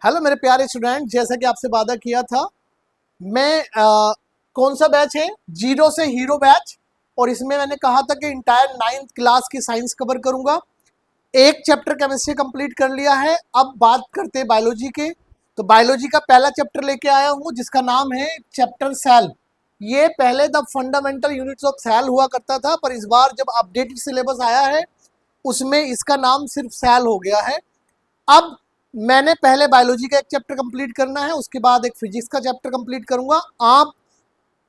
Hello मेरे प्यारे student, जैसा कि आपसे वादा किया था मैं कौन सा बैच है, जीरो से हीरो बैच। और इसमें मैंने कहा था कि इंटायर 9th क्लास की साइंस कवर करूंगा। एक चैप्टर केमिस्ट्री कंप्लीट कर लिया है। अब बात करते हैं बायोलॉजी के। तो बायोलॉजी का पहला चैप्टर लेके आया हूँ जिसका नाम है चैप्टर सेल। ये पहले the fundamental units of cell हुआ करता था, पर इस बार जब अपडेटेड सिलेबस आया है उसमें इसका नाम सिर्फ सेल हो गया है। अब मैंने पहले बायोलॉजी का एक चैप्टर कंप्लीट करना है, उसके बाद एक फिजिक्स का चैप्टर कंप्लीट करूंगा। आप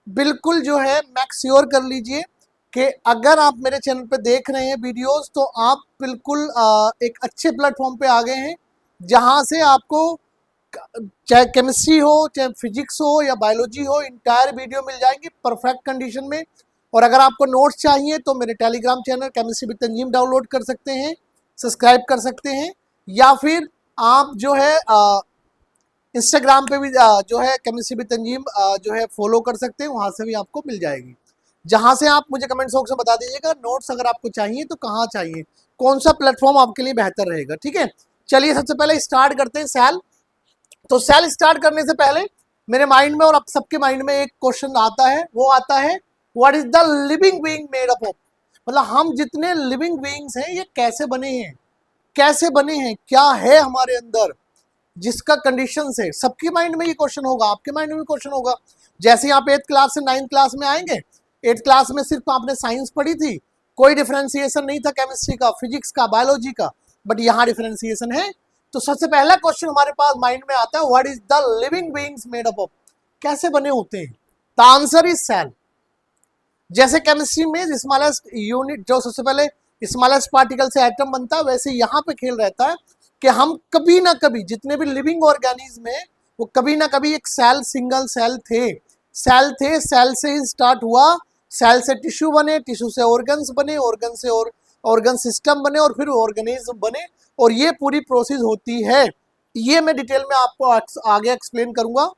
बिल्कुल जो है मैक श्योर कर लीजिए कि अगर आप मेरे चैनल पे देख रहे हैं वीडियोस तो आप बिल्कुल एक अच्छे प्लेटफॉर्म पे आ गए हैं, जहां से आपको चाहे केमिस्ट्री हो, चाहे फिजिक्स हो या बायोलॉजी हो, इंटायर वीडियो मिल जाएंगे परफेक्ट कंडीशन में। और अगर आपको नोट्स चाहिए तो मेरे Telegram channel chemistry with Tanzeem download कर सकते हैं, सब्सक्राइब कर सकते हैं, या फिर आप जो है इंस्टाग्राम पे भी जो है केमिस्ट्री विद तंजीम जो है फॉलो कर सकते हैं, वहां से भी आपको मिल जाएगी। जहां से आप मुझे कमेंट बॉक्स में बता दीजिएगा नोट्स अगर आपको चाहिए तो कहाँ चाहिए, कौन सा प्लेटफॉर्म आपके लिए बेहतर रहेगा। ठीक है, चलिए सबसे पहले स्टार्ट करते हैं सेल। तो सेल स्टार्ट करने से पहले मेरे माइंड में और आप सबके माइंड में एक क्वेश्चन आता है, वो आता है what is the living being made up of. मतलब हम जितने लिविंग बीइंग्स हैं ये कैसे बने हैं, कैसे बने हैं, क्या है हमारे अंदर जिसका कंडीशन है। सबके माइंड में ये क्वेश्चन होगा, आपके माइंड में भी क्वेश्चन होगा। जैसे आप 8th क्लास से 9th क्लास में आएंगे, 8th क्लास में सिर्फ आपने साइंस पढ़ी थी, कोई डिफरेंशिएशन नहीं था केमिस्ट्री का, फिजिक्स का, बायोलॉजी का, बट यहाँ डिफरेंशिएशन है। तो सबसे पहला क्वेश्चन हमारे पास माइंड में आता है what is the living beings made up of, कैसे बने होते हैं। The answer is cell. जैसे केमिस्ट्री में स्मॉलेस्ट यूनिट जो सबसे पहले स्मॉलेस्ट पार्टिकल से एटम बनता है, वैसे यहाँ पे खेल रहता है कि हम कभी ना कभी जितने भी लिविंग ऑर्गेनिज्म है वो कभी ना कभी एक सेल, सिंगल सेल थे। सेल से ही स्टार्ट हुआ, सेल से टिश्यू बने, टिश्यू से ऑर्गन्स बने, ऑर्गन से और ऑर्गन सिस्टम बने और फिर ऑर्गेनिज्म बने। और ये पूरी प्रोसेस होती है, ये मैं डिटेल में आपको आगे एक्सप्लेन करूंगा।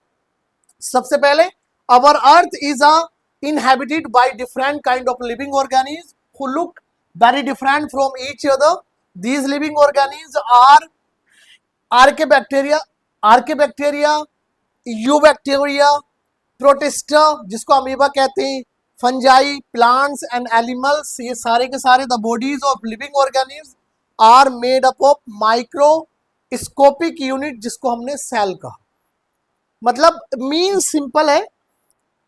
सबसे पहले our earth is a inhabited by different kind of living organisms who look very different from each other. These living organisms are archaebacteria, eubacteria, protista जिसको अमीबा कहते हैं, फंजाई, प्लांट्स एंड एनिमल्स। ये सारे के सारे the bodies of living organism are made up of microscopic unit जिसको हमने cell कहा। मतलब मीन सिंपल है,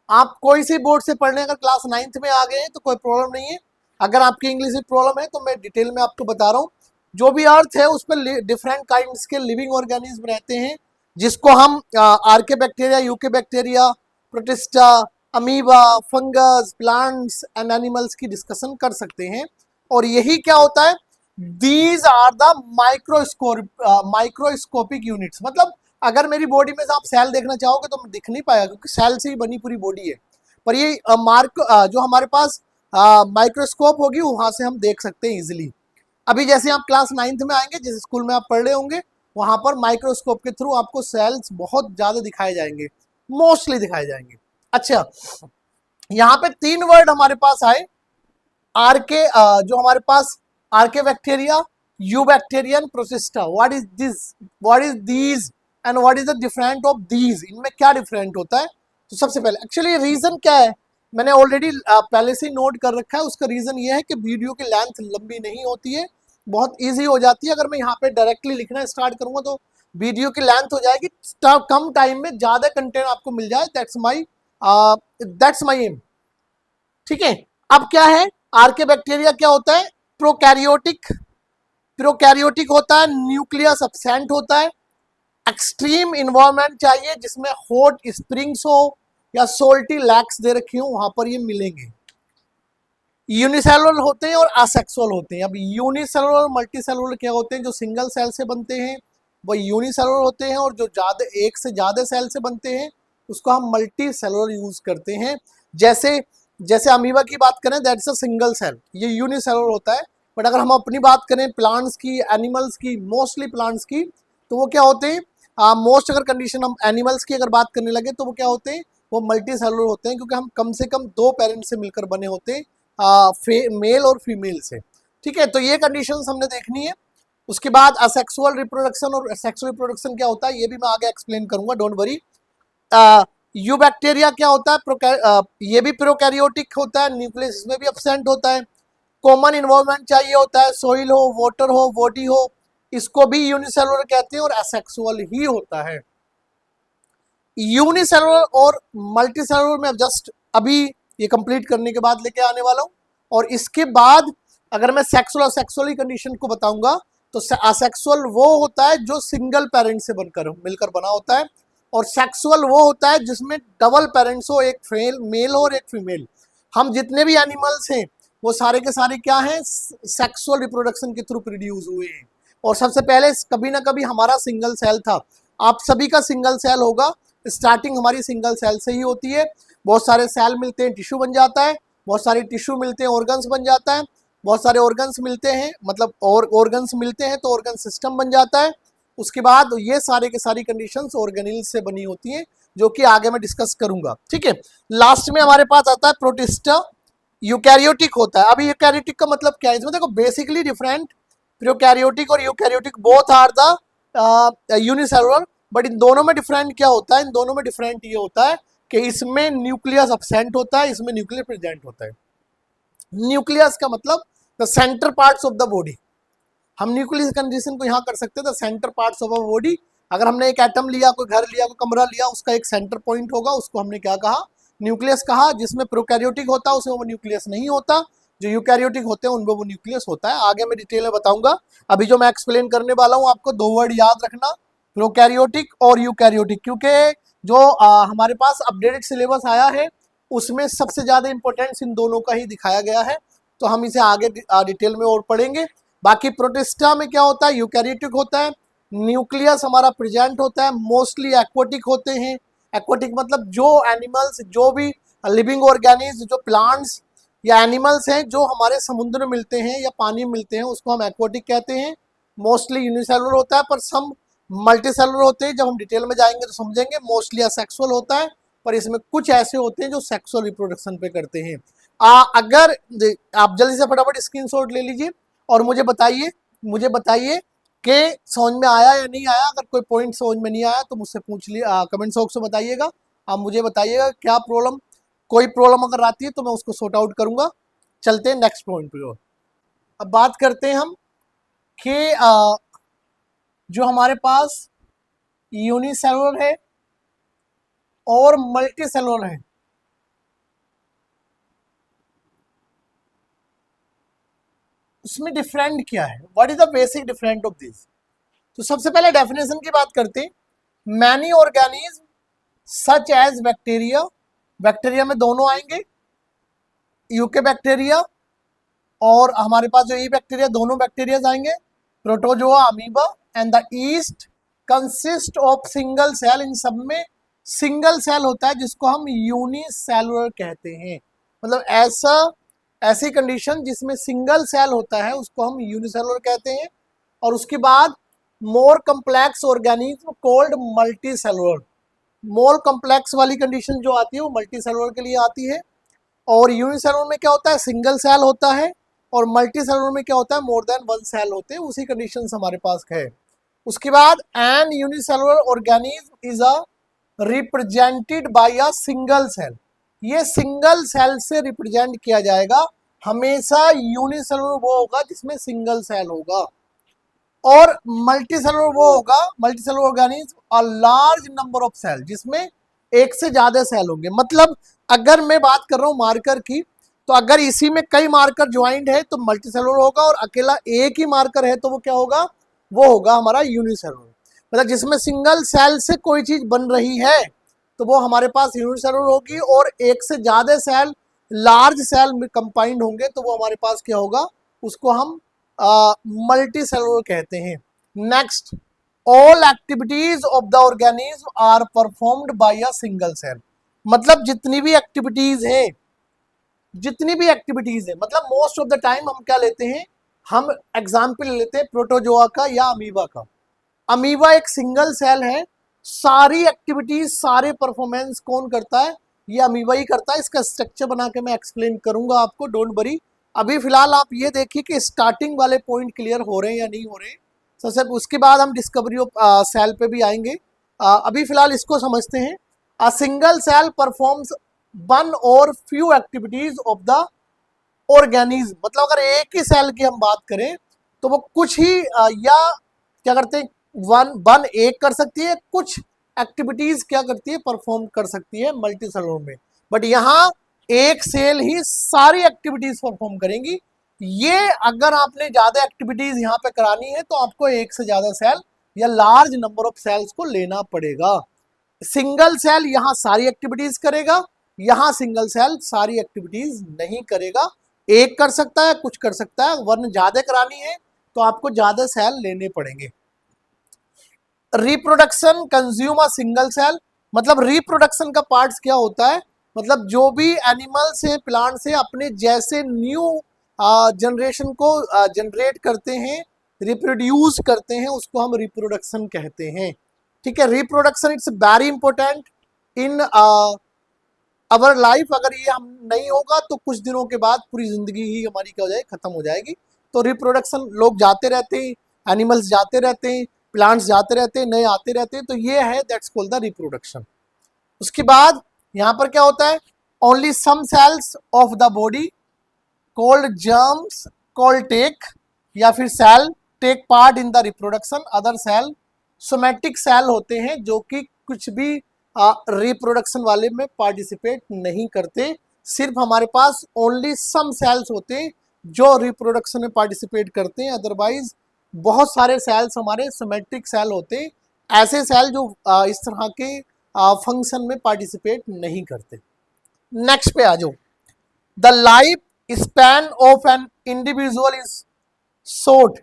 आप कोई सी बोर्ड से पढ़ने अगर क्लास 9th में आ गए हैं तो कोई प्रॉब्लम नहीं है। अगर आपकी इंग्लिश में प्रॉब्लम है तो मैं डिटेल में आपको बता रहा हूँ। जो भी अर्थ है उस पर डिफरेंट काइंड्स के लिविंग ऑर्गेनिज्म रहते हैं जिसको हम archaebacteria, eubacteria, protista, amoeba, fungus, plants and animals की डिस्कशन कर सकते हैं। और यही क्या होता है, these are the microscopic units. मतलब अगर मेरी बॉडी में से आप सेल देखना चाहोगे तो दिख नहीं पाएगा क्योंकि सेल से ही बनी पूरी बॉडी है। पर ये जो हमारे पास माइक्रोस्कोप होगी वहां से हम देख सकते हैं इजिली। अभी जैसे आप क्लास 9th में आएंगे, जिस स्कूल में आप पढ़ रहे होंगे, वहां पर माइक्रोस्कोप के थ्रू आपको सेल्स बहुत ज्यादा दिखाए जाएंगे, मोस्टली दिखाए जाएंगे। अच्छा, यहाँ पे 3 वर्ड हमारे पास आए। आर्के जो हमारे पास archaebacteria, eubacteria, protista. What is this, what is these and what is the different of these, इनमें क्या डिफरेंट होता है। तो सबसे पहले एक्चुअली रीजन क्या है, मैंने ऑलरेडी पहले से ही नोट कर रखा है। उसका रीजन ये है कि वीडियो की लेंथ लंबी नहीं होती है, बहुत इजी हो जाती है। अगर मैं यहाँ पे डायरेक्टली लिखना स्टार्ट करूंगा तो वीडियो की लेंथ हो जाएगी, कम टाइम में ज्यादा कंटेंट आपको मिल जाए। That's my aim. ठीक है, अब क्या है, आर्के बैक्टीरिया क्या होता है, प्रोकैरियोटिक होता है, न्यूक्लियस एब्सेंट होता है। एक्सट्रीम इन्वायरमेंट चाहिए जिसमें हॉट स्प्रिंग्स हो या सोल्टी लैक्स दे रखी हो, वहां पर ये मिलेंगे। यूनिसेलुलर होते हैं और असेक्सुअल होते हैं। अब यूनिसेलुलर और मल्टीसेलुलर क्या होते हैं, जो सिंगल सेल से बनते हैं वो यूनिसेलुलर होते हैं, और जो ज्यादा एक से ज्यादा सेल से बनते हैं उसको हम मल्टी सेलुलर यूज करते हैं। जैसे जैसे अमीबा की बात करें दैट्स अ सिंगल सेल, ये यूनिसेलुलर होता है। बट अगर हम अपनी बात करें प्लांट्स की, एनिमल्स की, मोस्टली प्लांट्स की, तो वो क्या होते हैं, मोस्ट अगर कंडीशन हम एनिमल्स की अगर बात करने लगे तो वो क्या होते हैं, वो मल्टी सेलुलर होते हैं, क्योंकि हम कम से कम 2 पेरेंट से मिलकर बने होते हैं, मेल और फीमेल से। ठीक है, तो ये कंडीशंस हमने देखनी है। उसके बाद असेक्सुअल रिप्रोडक्शन, और सेक्सुअल रिप्रोडक्शन क्या होता है ये भी मैं आगे एक्सप्लेन करूंगा, डोंट वरी। यू बैक्टीरिया क्या होता है, ये भी प्रोकैरियोटिक होता है, न्यूक्लियस इसमें भी एब्सेंट होता है। कॉमन इन्वॉल्वमेंट चाहिए होता है, सोइल हो, वाटर हो, बॉडी हो, इसको भी यूनिसेलुलर कहते हैं, और असेक्सुअल ही होता है। यूनिसेलुलर और मल्टीसेलुलर में जस्ट अभी ये कंप्लीट करने के बाद लेके आने वाला हूं, और इसके बाद अगर मैं सेक्सुअल और सेक्सुअल कंडीशन को बताऊंगा तो असेक्सुअल वो होता है जो सिंगल पेरेंट से बनकर मिलकर बना होता है, और सेक्सुअल वो होता है जिसमें डबल पेरेंट्स हो, एक मेल हो और एक फीमेल। हम जितने भी एनिमल्स हैं वो सारे के सारे क्या हैं, सेक्सुअल रिप्रोडक्शन के थ्रू प्रोड्यूस हुए हैं। और सबसे पहले कभी ना कभी हमारा सिंगल सेल था, आप सभी का सिंगल सेल होगा, स्टार्टिंग हमारी सिंगल सेल से ही होती है। बहुत सारे सेल मिलते हैं, टिश्यू बन जाता है, बहुत सारे टिश्यू मिलते हैं, ऑर्गन्स बन जाता है, बहुत सारे ऑर्गन्स मिलते हैं, मतलब और ऑर्गन्स मिलते हैं तो ऑर्गन सिस्टम बन जाता है। उसके बाद ये सारे के सारी कंडीशंस ऑर्गेनिल से बनी होती हैं, जो कि आगे मैं डिस्कस करूंगा, ठीक है। लास्ट में हमारे पास आता है प्रोटिस्टा, यूकैरियोटिक होता है। अभी यूकैरियोटिक का मतलब क्या है, इसमें देखो बेसिकली डिफरेंट, प्रोकैरियोटिक और eukaryotic both are the unicellular, but इन दोनों में डिफरेंट क्या होता है, इन दोनों में डिफरेंट ये होता है कि इसमें न्यूक्लियस अब्सेंट होता है, इसमें न्यूक्लियस प्रेजेंट होता है। न्यूक्लियस का मतलब the centre parts of the body, हम न्यूक्लियस कंडीशन को यहाँ कर सकते हैं the centre parts of a body. अगर हमने एक एटम लिया, कोई घर लिया, कोई कमरा लिया, उसका एक सेंटर पॉइंट होगा, उसको हमने क्या कहा, न्यूक्लियस कहा। जिसमें प्रोकैरियोटिक होता है उसमें वो न्यूक्लियस नहीं होता, जो यूकैरियोटिक होते हैं उनमें वो न्यूक्लियस होता है। आगे मैं डिटेल में बताऊंगा, अभी जो मैं एक्सप्लेन करने वाला हूँ आपको दो वर्ड याद रखना, प्रोकैरियोटिक और यूकैरियोटिक, क्योंकि जो हमारे पास अपडेटेड सिलेबस आया है उसमें सबसे ज़्यादा इंपॉर्टेंस इन दोनों का ही दिखाया गया है, तो हम इसे आगे डिटेल में और पढ़ेंगे। बाकी प्रोटिस्टा में क्या होता है, यूकैरियोटिक होता है, न्यूक्लियस हमारा प्रेजेंट होता है, मोस्टली एक्वाटिक होते हैं। एक्वाटिक मतलब जो एनिमल्स, जो भी लिविंग ऑर्गेनिज्म, जो प्लांट्स या एनिमल्स हैं जो हमारे समुद्र में मिलते हैं या पानी में मिलते हैं, उसको हम एक्वाटिक कहते हैं। मोस्टली यूनिसेलुलर होता है, पर सम मल्टीसेलुलर होते हैं, जब हम डिटेल में जाएंगे तो समझेंगे। मोस्टली असेक्सुअल होता है, पर इसमें कुछ ऐसे होते हैं जो सेक्सुअल रिप्रोडक्शन पे करते हैं। अगर आप जल्दी से फटाफट स्क्रीनशॉट ले लीजिए और मुझे बताइए कि समझ में आया या नहीं आया। अगर कोई पॉइंट समझ में नहीं आया तो मुझसे पूछ लिए, कमेंट बॉक्स में बताइएगा। आप मुझे बताइएगा क्या प्रॉब्लम, कोई प्रॉब्लम अगर आती है तो मैं उसको सॉर्ट आउट करूंगा। चलते हैं नेक्स्ट पॉइंट पे। अब बात करते हैं हम कि जो हमारे पास यूनिसेलुलर है और मल्टीसेलुलर है, उसमें डिफरेंट क्या है, what is the basic different of this. तो सबसे पहले डेफिनेशन की बात करते हैं। Many organism such as bacteria, bacteria में दोनों आएंगे, यूके बैक्टीरिया और हमारे पास जो ई बैक्टीरिया, दोनों बैक्टीरिया आएंगे, protozoa, amoeba and the yeast consist of single cell. इन सब में सिंगल सेल होता है जिसको हम यूनिसेलुलर कहते हैं, मतलब ऐसी कंडीशन जिसमें सिंगल सेल होता है उसको हम यूनिसेलुलर कहते हैं। और उसके बाद मोर complex organism cold multi cellular, मोर कम्प्लेक्स वाली कंडीशन जो आती है वो मल्टी सेलुलर के लिए आती है। और यूनिसेलुलर में क्या होता है, सिंगल सेल होता है, और मल्टी सेलुलर में क्या होता है, मोर देन वन सेल होते हैं। उसी कंडीशन हमारे पास है। उसके बाद an unicellular organism is a represented by a single cell, ये सिंगल सेल से रिप्रेजेंट किया जाएगा। हमेशा यूनिसेलुलर वो होगा जिसमें सिंगल सेल होगा, और मल्टी सेलुलर वो होगा, multicellular organism a large number of cell, जिसमें एक से ज्यादा सेल होंगे। मतलब अगर मैं बात कर रहा हूँ मार्कर की, तो अगर इसी में कई मार्कर ज्वाइंट है तो मल्टी सेलुलर होगा, और अकेला एक ही मार्कर है तो वो क्या होगा, वो होगा हमारा यूनिसेलुलर। मतलब जिसमें सिंगल सेल से कोई चीज बन रही है तो वो हमारे पास यूनिसेलुलर होगी, और एक से ज्यादा सेल, लार्ज सेल में कंबाइंड होंगे तो वो हमारे पास क्या होगा, उसको हम मल्टी सेलुलर कहते हैं। Next, all activities of the organism are performed by a single cell, मतलब जितनी भी एक्टिविटीज है, मतलब मोस्ट ऑफ द टाइम हम क्या लेते हैं, हम एग्जाम्पल लेते हैं प्रोटोजोआ का या अमीबा का। अमीबा एक सिंगल सेल है, सारी एक्टिविटीज, सारे परफॉर्मेंस कौन करता है, ये अमीबा ही करता है। इसका स्ट्रक्चर बना के मैं एक्सप्लेन करूंगा आपको, डोंट वरी। अभी फिलहाल आप ये देखिए कि स्टार्टिंग वाले पॉइंट क्लियर हो रहे हैं या नहीं हो रहे हैं। सबसे उसके बाद हम डिस्कवरी ऑफ सेल पे भी आएंगे। अभी फिलहाल इसको समझते हैं। A single cell performs one or few activities of the organism, मतलब अगर एक ही सेल की हम बात करें तो वो कुछ ही या क्या करते हैं, वन एक कर सकती है, कुछ एक्टिविटीज क्या करती है, परफॉर्म कर सकती है मल्टी सेलुलर में। बट यहाँ एक सेल ही सारी एक्टिविटीज परफॉर्म करेंगी। ये अगर आपने ज्यादा एक्टिविटीज यहाँ पे करानी है तो आपको एक से ज्यादा सेल या लार्ज नंबर ऑफ सेल्स को लेना पड़ेगा। सिंगल सेल यहाँ सारी एक्टिविटीज करेगा, यहाँ सिंगल सेल सारी एक्टिविटीज नहीं करेगा। एक कर सकता है, कुछ कर सकता है, वरना ज्यादा करानी है तो आपको ज्यादा सेल लेने पड़ेंगे। Reproduction consume a single cell, मतलब रिप्रोडक्शन का पार्ट्स क्या होता है, मतलब जो भी एनिमल से प्लांट से अपने जैसे न्यू जनरेशन को जनरेट करते हैं, रिप्रोड्यूस करते हैं, उसको हम रिप्रोडक्शन कहते हैं। ठीक है, reproduction it's very important in our life. अगर ये हम नहीं होगा तो कुछ दिनों के बाद पूरी जिंदगी ही हमारी क्या हो जाएगी, खत्म हो जाएगी। तो रिप्रोडक्शन, लोग जाते रहते हैं, एनिमल्स जाते रहते हैं, प्लांट्स जाते रहते हैं, नए आते रहते हैं, तो ये है दैट्स कॉल्ड द रिप्रोडक्शन। उसके बाद यहाँ पर क्या होता है, only some cells of the body called germs called take, या फिर cell take part in the reproduction, other cell somatic cell होते हैं जो कि कुछ भी रिप्रोडक्शन वाले में पार्टिसिपेट नहीं करते। सिर्फ हमारे पास ओनली सम सेल्स होते हैं जो रिप्रोडक्शन में पार्टिसिपेट करते हैं, अदरवाइज बहुत सारे सेल्स हमारे सोमैटिक सेल होते हैं, ऐसे सेल जो इस तरह के फंक्शन में पार्टिसिपेट नहीं करते। नेक्स्ट पे आ जाओ। The life span of an individual is short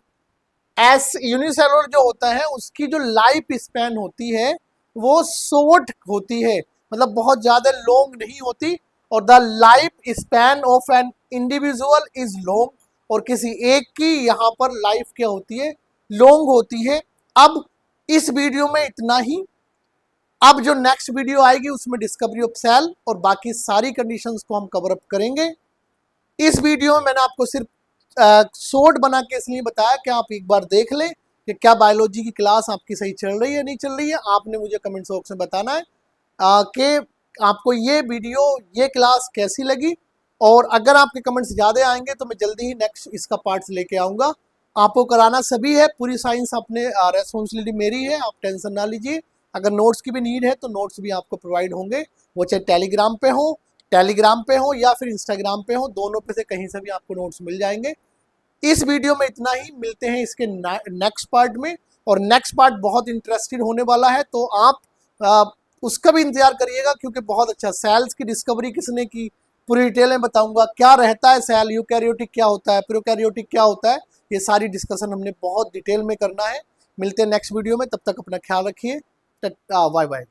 S unicellular जो होता है उसकी जो लाइफ स्पैन होती है वो शॉर्ट होती है, मतलब बहुत ज्यादा लॉन्ग नहीं होती। और the life span of an individual is long, और किसी एक की यहाँ पर लाइफ क्या होती है, लॉन्ग होती है। अब इस वीडियो में इतना ही। अब जो नेक्स्ट वीडियो आएगी उसमें डिस्कवरी ऑफ सेल और बाकी सारी कंडीशंस को हम कवर अप करेंगे। इस वीडियो में मैंने आपको सिर्फ शॉर्ट बना के इसलिए बताया कि आप एक बार देख लें कि क्या बायोलॉजी की क्लास आपकी सही चल रही है नहीं चल रही है। आपने मुझे कमेंट बॉक्स में बताना है कि आपको ये वीडियो, ये क्लास कैसी लगी। और अगर आपके कमेंट्स ज़्यादा आएंगे तो मैं जल्दी ही नेक्स्ट इसका पार्ट्स लेके आऊँगा। आपको कराना सभी है, पूरी साइंस अपने रेस्पॉन्सिबिलिटी मेरी है, आप टेंशन ना लीजिए। अगर नोट्स की भी नीड है तो नोट्स भी आपको प्रोवाइड होंगे, वो चाहे टेलीग्राम पे हो या फिर इंस्टाग्राम पे हो, दोनों पे से कहीं से भी आपको नोट्स मिल जाएंगे। इस वीडियो में इतना ही, मिलते हैं इसके नेक्स्ट पार्ट में। और नेक्स्ट पार्ट बहुत इंटरेस्टेड होने वाला है, तो आप उसका भी इंतजार करिएगा, क्योंकि बहुत अच्छा सेल्स की डिस्कवरी किसने की, पूरी डिटेल में बताऊंगा। क्या रहता है सेल, यूकैरियोटिक क्या होता है, प्रोकैरियोटिक क्या होता है, ये सारी डिस्कशन हमने बहुत डिटेल में करना है। मिलते हैं नेक्स्ट वीडियो में, तब तक अपना ख्याल रखिए। Bye bye.